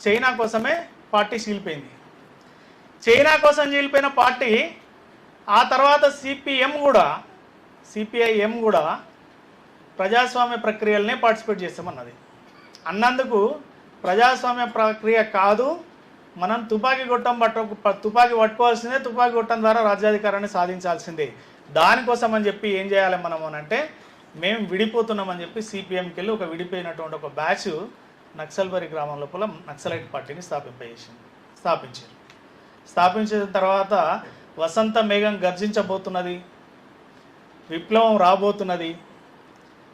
China కోసమే party చీలిపోయింది. China కోసం చీలిపోయిన party ఆ తర్వాత సిపిఐఎం కూడా ప్రజాస్వామ్య ప్రక్రియలనే పార్టిసిపేట్ చేస్తామన్నది. అన్నందుకు ప్రజాస్వామ్య ప్రక్రియ కాదు, మనం తుపాకీ పట్టుకోవాల్సిందే, తుపాకీ కొట్టడం ద్వారా రాజ్యాధికారాన్ని సాధించాల్సిందే. దానికోసం అని చెప్పి ఏం చేయాలి మనం అని అంటే, మేము విడిపోతున్నామని చెప్పి సిపిఎంకి వెళ్ళి ఒక విడిపోయినటువంటి ఒక బ్యాచ్ నక్సల్బరి గ్రామం లోపల నక్సలైట్ పార్టీని స్థాపించిన తర్వాత వసంత మేఘం గర్జించబోతున్నది, విప్లవం రాబోతున్నది.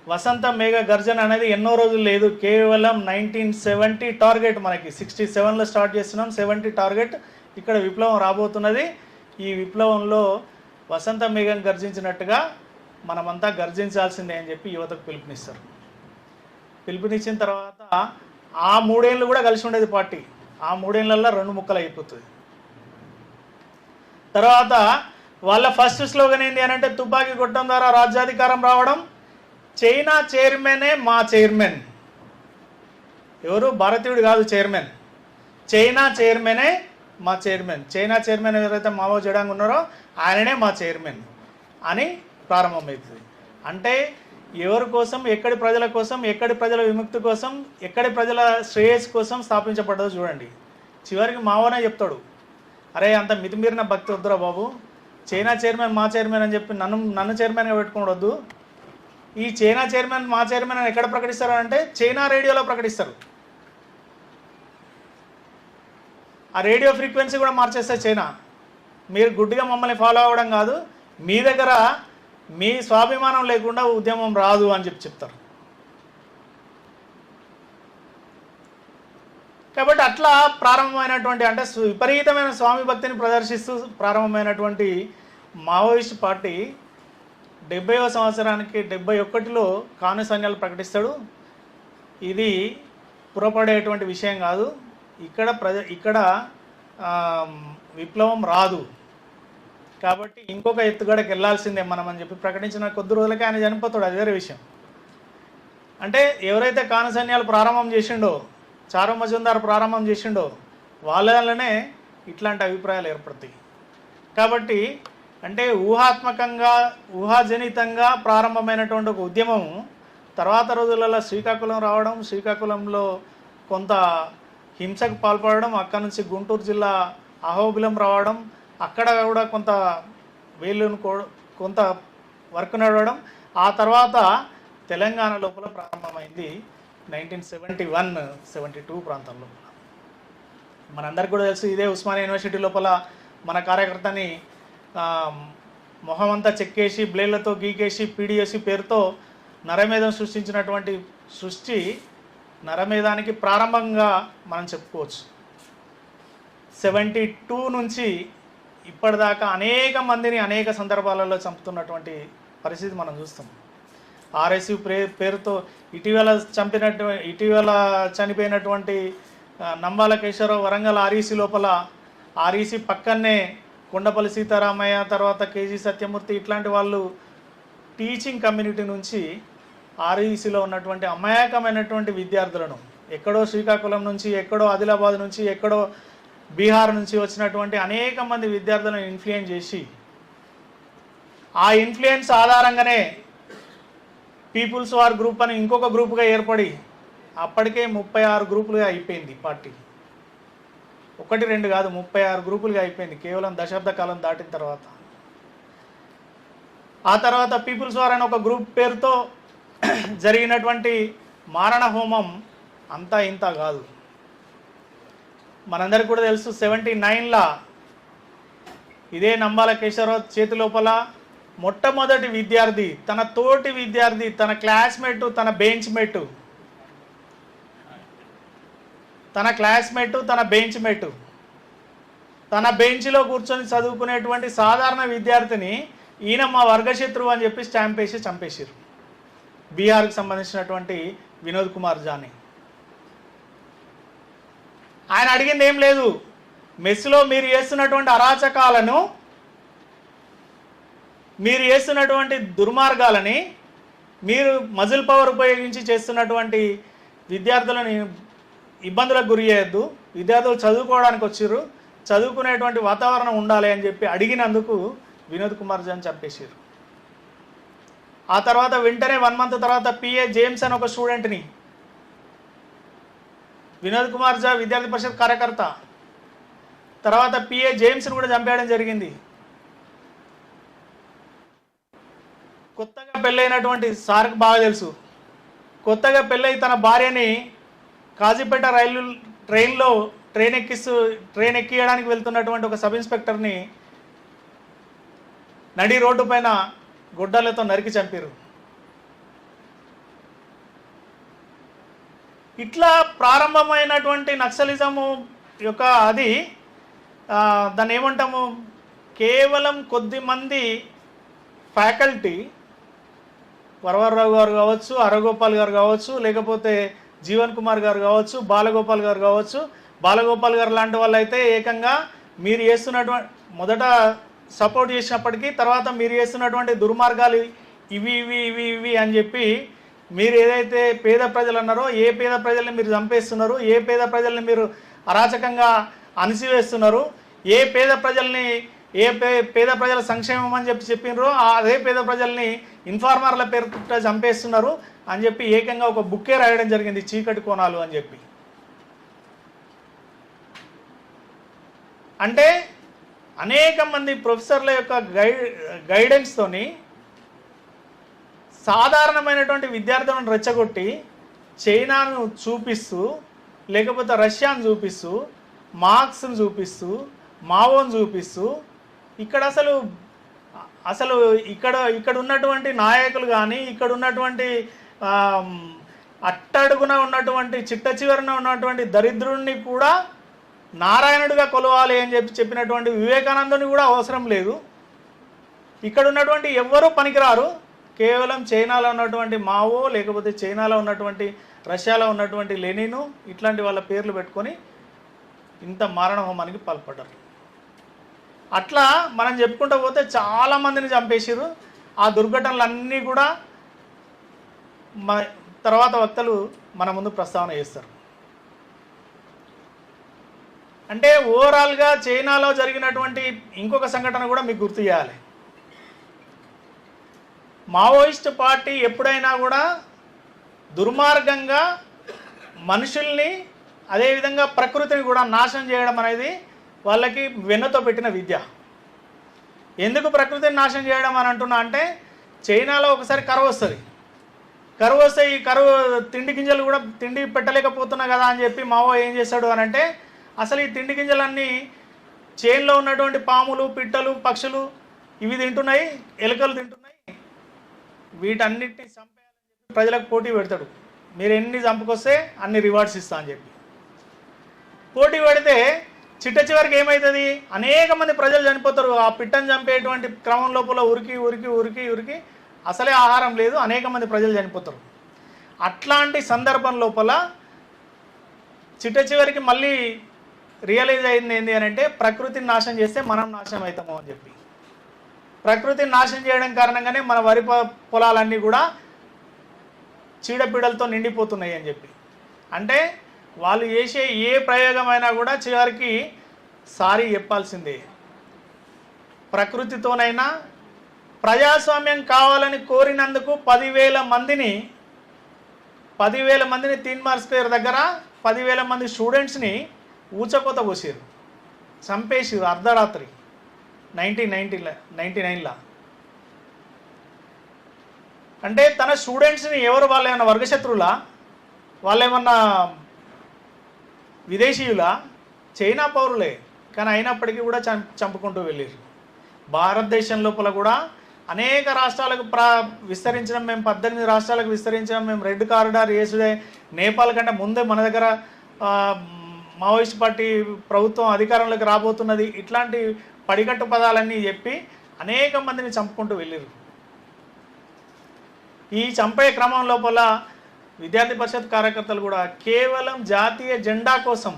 వసంత మేఘ గర్జన అనేది ఎన్నో రోజులు లేదు, కేవలం 1970 టార్గెట్. మనకి 67లో స్టార్ట్ చేస్తున్నాం, 70 టార్గెట్. ఇక్కడ విప్లవం రాబోతున్నది. ఈ విప్లవంలో వసంత మేఘం గర్జించినట్టుగా మనమంతా గర్జించాల్సిందే అని చెప్పి యువతకు పిలుపునిచ్చిన తర్వాత ఆ 3 ఏళ్ళు కూడా కలిసి ఉండేది పార్టీ. ఆ 3 ఏళ్ళల్లో 2 ముక్కలు అయిపోతుంది. తర్వాత వాళ్ళ ఫస్ట్ స్లోగన్ ఏంటి అని అంటే, తుపాకీ కొట్టడం ద్వారా రాజ్యాధికారం రావడం, చైనా చైర్మనే మా చైర్మన్. ఎవరు? భారతీయుడు కాదు చైర్మన్, చైనా చైర్మనే మా చైర్మన్. చైనా చైర్మన్ ఎవరైతే మావో జెడాంగ్ ఉన్నారో ఆయననే మా చైర్మన్ అని ప్రారంభమవుతుంది. అంటే ఎవరి కోసం, ఎక్కడి ప్రజల కోసం, ఎక్కడి ప్రజల విముక్తి కోసం, ఎక్కడి ప్రజల శ్రేయస్సు కోసం స్థాపించబడ్డదో చూడండి. చివరికి మావోనే చెప్తాడు, అరే అంత మితిమీరిన భక్తి వద్దురా బాబు, చైనా చైర్మన్ మా చైర్మన్ అని చెప్పి నన్ను చైర్మన్గా పెట్టుకోవద్దు. ఈ చైనా చైర్మన్ మా చైర్మన్ అని ఎక్కడ ప్రకటిస్తారు అంటే చైనా రేడియోలో ప్రకటిస్తారు. ఆ రేడియో ఫ్రీక్వెన్సీ కూడా మార్చేస్తారు చైనా. మీరు గుడ్డిగా మమ్మల్ని ఫాలో అవ్వడం కాదు, మీ దగ్గర మీ స్వాభిమానం లేకుండా ఉద్యమం రాదు అని చెప్తారు. కాబట్టి అట్లా ప్రారంభమైనటువంటి, అంటే విపరీతమైన స్వామి భక్తిని ప్రదర్శిస్తూ ప్రారంభమైనటువంటి మావోయిస్ట్ పార్టీ 70వ సంవత్సరానికి 71లో కాను సైన్యాలు ప్రకటిస్తాడు. ఇది పురపడేటువంటి విషయం కాదు, ఇక్కడ విప్లవం రాదు కాబట్టి ఇంకొక ఎత్తుగడకి వెళ్ళాల్సిందే మనం అని చెప్పి ప్రకటించిన కొద్ది రోజులకే ఆయన చనిపోతాడు. అది వేరే విషయం. అంటే ఎవరైతే కాను సైన్యాలు ప్రారంభం చేసిండో, చారు మజుందార్ ప్రారంభం చేసిండో, వాళ్ళనే ఇట్లాంటి అభిప్రాయాలు ఏర్పడతాయి. కాబట్టి అంటే ఊహాజనితంగా ప్రారంభమైనటువంటి ఒక ఉద్యమం తర్వాత రోజులలో శ్రీకాకుళం రావడం, శ్రీకాకుళంలో కొంత హింసకు పాల్పడడం, అక్కడ నుంచి గుంటూరు జిల్లా అహోబిలం రావడం, అక్కడ కూడా కొంత వర్క్ నడవడం, ఆ తర్వాత తెలంగాణ లోపల ప్రారంభమైంది 1971-72 ప్రాంతంలో. మనందరికీ కూడా తెలుసు, ఇదే ఉస్మానియా యూనివర్సిటీ లోపల మన కార్యకర్తని మొహమంతా చెక్కేసి బ్లేడ్లతో గీకేసి పీడిఎస్సి పేరుతో నరమేధం సృష్టించినటువంటి సృష్టి నరమేధానికి ప్రారంభంగా మనం చెప్పుకోవచ్చు. 72 నుంచి ఇప్పటిదాకా అనేక మందిని అనేక సందర్భాలలో చంపుతున్నటువంటి పరిస్థితి మనం చూస్తాం. ఆర్ఎస్యు పేరుతో ఇటీవల చనిపోయినటువంటి నంబాల కేశవరావు వరంగల్ ఆర్ఈసీ లోపల, ఆర్ఈసీ పక్కనే కొండపల్లి సీతారామయ్య, తర్వాత కేజీ సత్యమూర్తి, ఇట్లాంటి వాళ్ళు టీచింగ్ కమ్యూనిటీ నుంచి ఆర్ఈసీలో ఉన్నటువంటి అమాయకమైనటువంటి విద్యార్థులను ఎక్కడో శ్రీకాకుళం నుంచి, ఎక్కడో ఆదిలాబాద్ నుంచి, ఎక్కడో బీహార్ నుంచి వచ్చినటువంటి అనేక మంది విద్యార్థులను ఇన్ఫ్లుయెన్స్ చేసి, ఆ ఇన్ఫ్లుయెన్స్ ఆధారంగానే పీపుల్స్ వార్ గ్రూప్ అని ఇంకొక గ్రూప్గా ఏర్పడి అప్పటికే 36 గ్రూపులుగా అయిపోయింది పార్టీ. 1-2 కాదు, 36 గ్రూపులుగా అయిపోయింది కేవలం దశాబ్ద కాలం దాటిన తర్వాత. ఆ తర్వాత పీపుల్స్ వార్ అని ఒక గ్రూప్ పేరుతో జరిగినటువంటి మారణ హోమం అంతా ఇంత కాదు. మనందరికీ కూడా తెలుసు, 79లా ఇదే నంబాల కేశవరావు చేతి లోపల మొట్టమొదటి విద్యార్థి, తన తోటి విద్యార్థి, తన క్లాస్మేటు, తన బెంచ్మేటు, తన బెంచ్లో కూర్చొని చదువుకునేటువంటి సాధారణ విద్యార్థిని ఈయన మా వర్గశత్రువు అని చెప్పి స్టాంప్ వేసి చంపేశారు. బీహార్కి సంబంధించినటువంటి వినోద్ కుమార్ జానీ. ఆయన అడిగింది ఏం లేదు, మెస్సులో మీరు చేస్తున్నటువంటి అరాచకాలను, మీరు చేస్తున్నటువంటి దుర్మార్గాలని, మీరు మజిల్ పవర్ ఉపయోగించి చేస్తున్నటువంటి విద్యార్థులను ఇబ్బందులకు గురి చేయొద్దు, విద్యార్థులు చదువుకోవడానికి వచ్చారు, చదువుకునేటువంటి వాతావరణం ఉండాలి అని చెప్పి అడిగినందుకు వినోద్ కుమార్ ఝాని చంపేసారు. ఆ తర్వాత వెంటనే 1 మంత్ తర్వాత పిఏ జేమ్స్ అని ఒక స్టూడెంట్ని, వినోద్ కుమార్ ఝా విద్యార్థి పరిషత్ కార్యకర్త, తర్వాత పిఏ జేమ్స్ని కూడా చంపేయడం జరిగింది. కొత్తగా పెళ్ళైనటువంటి సార్కి బాగా తెలుసు, కొత్తగా పెళ్ళై తన భార్యని కాజీపేట ట్రైన్ ఎక్కియడానికి వెళ్తున్నటువంటి ఒక సబ్ ఇన్స్పెక్టర్ని నడి రోడ్డు పైన గుడ్డలతో నరికి చంపారు. ఇట్లా ప్రారంభమైనటువంటి నక్సలిజము యొక్క అది దాన్ని ఏమంటాము, కేవలం కొద్దిమంది ఫ్యాకల్టీ, వరవరరావు గారు కావచ్చు, అరగోపాల్ గారు కావచ్చు, లేకపోతే జీవన్ కుమార్ గారు కావచ్చు, బాలగోపాల్ గారు కావచ్చు. బాలగోపాల్ గారు లాంటి వాళ్ళు అయితే ఏకంగా మీరు చేస్తున్నటువంటి మొదట సపోర్ట్ చేసినప్పటికీ తర్వాత మీరు చేస్తున్నటువంటి దుర్మార్గాలు ఇవి ఇవి ఇవి ఇవి అని చెప్పి మీరు ఏదైతే పేద ప్రజలు అన్నారో, ఏ పేద ప్రజల్ని మీరు చంపేస్తున్నారు, ఏ పేద ప్రజల్ని మీరు అరాచకంగా అణిసివేస్తున్నారు, ఏ పేద ప్రజల సంక్షేమం అని చెప్పినారో అదే పేద ప్రజల్ని ఇన్ఫార్మర్ల పేరుతో చంపేస్తున్నారు అని చెప్పి ఏకంగా ఒక బుక్కే రాయడం జరిగింది, చీకటి కోణాలు అని చెప్పి. అంటే అనేక మంది ప్రొఫెసర్ల యొక్క గైడెన్స్తోని సాధారణమైనటువంటి విద్యార్థులను రెచ్చగొట్టి చైనాను చూపిస్తూ, లేకపోతే రష్యాను చూపిస్తూ, మార్క్స్ను చూపిస్తూ, మావోను చూపిస్తూ, ఇక్కడ ఇక్కడ ఉన్నటువంటి నాయకులు కానీ, ఇక్కడ ఉన్నటువంటి అట్టడుగున ఉన్నటువంటి చిట్ట చివరన ఉన్నటువంటి దరిద్రుడిని కూడా నారాయణుడిగా కొలవాలి అని చెప్పినటువంటి వివేకానందుని కూడా అవసరం లేదు. ఇక్కడ ఉన్నటువంటి ఎవ్వరూ పనికిరారు, కేవలం చైనాలో ఉన్నటువంటి మావో, లేకపోతే చైనాలో ఉన్నటువంటి రష్యాలో ఉన్నటువంటి లెనిను, ఇట్లాంటి వాళ్ళ పేర్లు పెట్టుకొని ఇంత మారణ హోమానికి పాల్పడ్డారు. అట్లా మనం చెప్పుకుంటూ పోతే చాలామందిని చంపేసారు. ఆ దుర్ఘటనలన్నీ కూడా తర్వాత వక్తలు మన ముందు ప్రస్తావన చేస్తారు. అంటే ఓవరాల్గా చైనాలో జరిగినటువంటి ఇంకొక సంఘటన కూడా మీకు గుర్తు చేయాలి. మావోయిస్ట్ పార్టీ ఎప్పుడైనా కూడా దుర్మార్గంగా మనుషుల్ని, అదేవిధంగా ప్రకృతిని కూడా నాశనం చేయడం అనేది వాళ్ళకి వెన్నతో పెట్టిన విద్య. ఎందుకు ప్రకృతిని నాశనం చేయడం అని అంటున్నా అంటే, చైనాలో ఒకసారి కరువు వస్తుంది, కరువు వస్తే ఈ కరువు తిండి గింజలు కూడా తిండి పెట్టలేకపోతున్నా కదా అని చెప్పి మావో ఏం చేస్తాడు అని అంటే, అసలు ఈ తిండి గింజలన్నీ చేన్లో ఉన్నటువంటి పాములు, పిట్టలు, పక్షులు ఇవి తింటున్నాయి, ఎలుకలు తింటున్నాయి, వీటన్నిటిని చంపేయాలని చెప్పి ప్రజలకు పోటీ పెడతాడు. మీరు ఎన్ని చంపుకొస్తే అన్ని రివార్డ్స్ ఇస్తా అని చెప్పి పోటీ పెడితే చిట్ట చివరికి ఏమవుతుంది, అనేక మంది ప్రజలు చనిపోతారు. ఆ పిట్టను చంపేటువంటి క్రమం లోపల ఉరికి ఉరికి ఉరికి ఉరికి అసలే ఆహారం లేదు, అనేక మంది ప్రజలు చనిపోతారు. అట్లాంటి సందర్భం లోపల చిట్ట చివరికి మళ్ళీ రియలైజ్ అయింది ఏంటి అని అంటే, ప్రకృతిని నాశనం చేస్తే మనం నాశనం అవుతాము అని చెప్పి. ప్రకృతిని నాశనం చేయడం కారణంగానే మన వరి పొలాలన్నీ కూడా చీడపీడలతో నిండిపోతున్నాయి అని చెప్పి. అంటే వాళ్ళు చేసే ఏ ప్రయోగమైనా కూడా చివరికి సారీ చెప్పాల్సిందే. ప్రకృతితోనైనా ప్రజాస్వామ్యం కావాలని కోరినందుకు 10,000 మందిని తీన్మార్ స్క్వేర్ దగ్గర 10,000 మంది స్టూడెంట్స్ని ఊచకోత పోసారు, చంపేసారు అర్ధరాత్రి 1999లో. అంటే తన స్టూడెంట్స్ని ఎవరు, వాళ్ళు ఏమన్నా వర్గశత్రువులా, వాళ్ళు ఏమన్నా విదేశీయులా? చైనా పౌరులే, కానీ అయినప్పటికీ కూడా చంపుకుంటూ వెళ్ళారు. భారతదేశం లోపల కూడా అనేక రాష్ట్రాలకు విస్తరించడం, మేము 18 రాష్ట్రాలకు విస్తరించడం, మేము రెడ్ కారిడార్ వేసుడే, నేపాల్ కంటే ముందే మన దగ్గర మావోయిస్ట్ పార్టీ ప్రభుత్వం అధికారంలోకి రాబోతున్నది, ఇట్లాంటి పడికట్టు పదాలన్నీ చెప్పి అనేక మందిని చంపుకుంటూ వెళ్ళారు. ఈ చంపే క్రమం లోపల విద్యార్థి పరిషత్ కార్యకర్తలు కూడా కేవలం జాతీయ జెండా కోసం